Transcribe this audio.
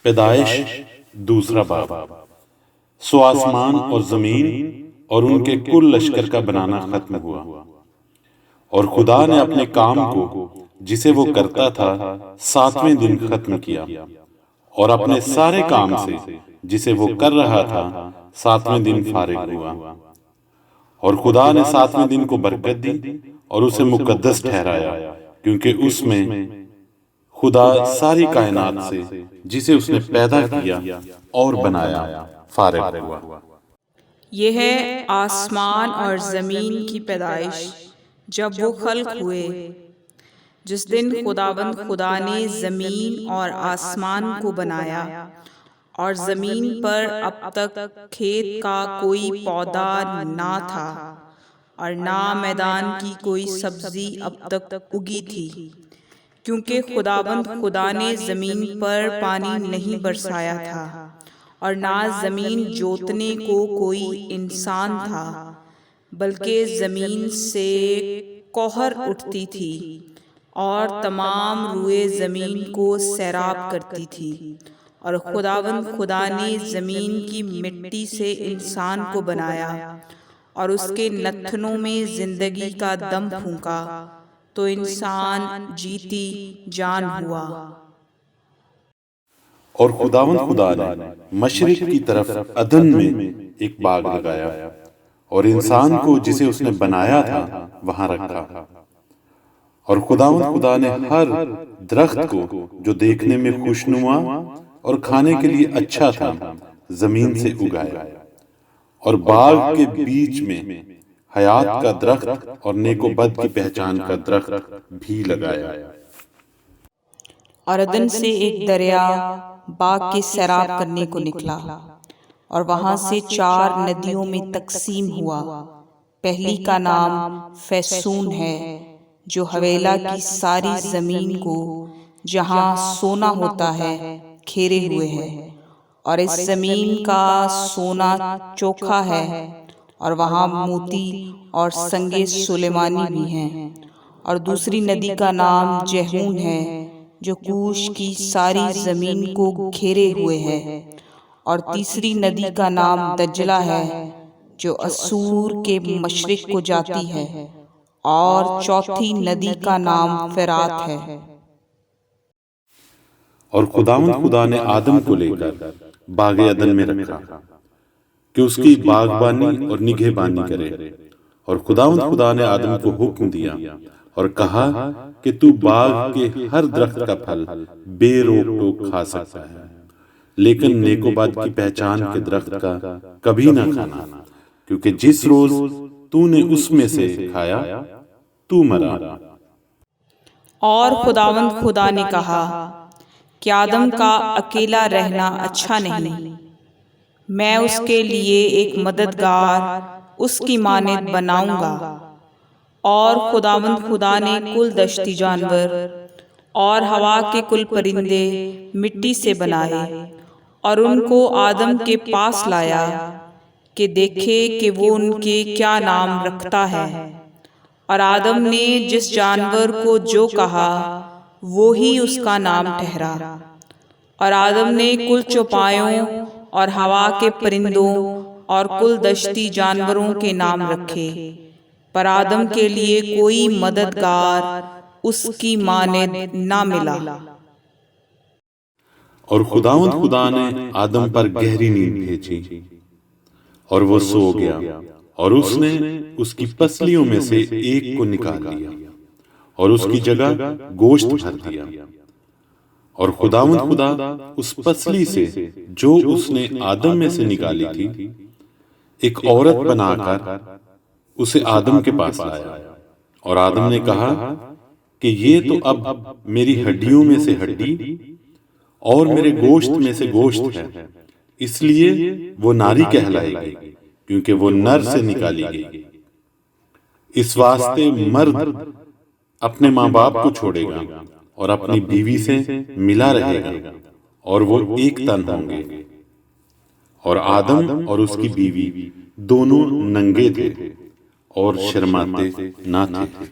پیدائش دوسرا باب۔ سو آسمان اور زمین اور ان کے کل لشکر کا بنانا ختم ہوا، اور خدا نے اپنے کام کو جسے وہ کرتا تھا 7ویں دن ختم کیا، اور اپنے سارے کام سے جسے وہ کر رہا تھا 7ویں دن فارغ ہوا۔ اور خدا نے 7ویں دن کو برکت دی اور اسے مقدس ٹھہرایا، کیونکہ اس میں خدا ساری کائنات سے جسے اس نے پیدا کیا اور بنایا فارغ ہوا۔ یہ ہے آسمان اور زمین کی پیدائش جب وہ خلق ہوئے، جس دن خداوند خدا نے زمین اور آسمان کو بنایا، اور زمین پر اب تک کھیت کا کوئی پودا نہ تھا اور نہ میدان کی کوئی سبزی اب تک اگی تھی، کیونکہ خداوند خدا نے زمین پر پانی نہیں برسایا تھا، اور نہ زمین جوتنے کو کوئی انسان تھا، بلکہ زمین سے کوہر اٹھتی تھی اور تمام روئے زمین کو سیراب کرتی تھی۔ اور خداوند خدا نے زمین کی مٹی سے انسان کو بنایا اور اس کے نتنوں میں زندگی کا دم پھونکا، تو انسان جیتی جان ہوا۔ اور خداوند خدا نے مشرق کی طرف عدن میں ایک باغ لگایا، اور انسان کو جسے اس نے بنایا تھا وہاں رکھا۔ اور خداوند خدا نے ہر درخت کو جو دیکھنے میں خوشنما اور کھانے کے لیے اچھا تھا زمین سے اگایا، اور باغ کے بیچ میں حیات کا درخت اور نیک و بد کی پہچان کا درخت بھی لگایا۔ اور عدن سے ایک دریا باغ کے سیراب کرنے کو نکلا، اور وہاں سے 4 ندیوں میں تقسیم ہوا۔ پہلی کا نام فیسون ہے، جو حویلا کی ساری زمین کو جہاں سونا ہوتا ہے گھیرے ہوئے ہے، اور اس زمین کا سونا چوکھا ہے، اور وہاں موتی اور سنگ سلیمانی بھی ہیں۔ اور دوسری ندی کا نام جہون ہے، جو کوش کی ساری زمین کو گھیرے ہوئے ہے۔ اور تیسری ندی کا نام دجلہ ہے، جو اسور کے مشرق کو جاتی ہے۔ اور چوتھی ندی کا نام فرات ہے۔ اور خداوند خدا نے آدم کو لے کر باغ عدن میں رکھا کہ اس کی باغبانی اور نگہبانی کرے۔ اور خداوند خدا نے آدم کو حکم دیا اور کہا کہ تو باغ کے ہر درخت کا پھل بے روک ٹوک کھا سکتا ہے، لیکن نیک و بد کی پہچان کے درخت کا کبھی نہ کھانا، کیونکہ جس روز تو نے اس میں سے کھایا تو مرا۔ اور خداوند خدا نے کہا کہ آدم کا اکیلا رہنا اچھا نہیں، میں اس کے لیے ایک مددگار اس کی مانند بناؤں گا۔ اور خداوند خدا نے کل دشتی جانور اور ہوا کے کل پرندے مٹی سے بنائے، اور ان کو آدم کے پاس لایا کہ دیکھے کہ وہ ان کے کیا نام رکھتا ہے۔ اور آدم نے جس جانور کو جو کہا وہی اس کا نام ٹھہرا۔ اور آدم نے کل چوپایوں اور ہوا کے پرندوں اور کل دشتی جانوروں کے نام رکھے، پر آدم کے لیے کوئی مددگار اس کی مانند نہ ملا۔ اور خداوند خدا نے آدم پر گہری نیند بھیجی، اور وہ سو گیا، اور اس نے اس کی پسلیوں میں سے ایک کو نکال لیا اور اس کی جگہ گوشت بھر دیا۔ اور خداوند خدا اس پسلی سے جو اس نے آدم میں سے نکالی تھی ایک عورت بنا کر اسے آدم کے پاس لایا۔ اور آدم نے کہا کہ یہ تو اب میری ہڈیوں میں سے ہڈی اور میرے گوشت میں سے گوشت ہے، اس لیے وہ ناری کہلائے گی، کیونکہ وہ نر سے نکالی گئی۔ اس واسطے مرد اپنے ماں باپ کو چھوڑے گا اور اپنی بیوی سے ملا رہے گا، اور وہ ایک تن ہوں گے۔ اور آدم اور اس کی بیوی دونوں ننگے تھے اور شرماتے نہ تھے۔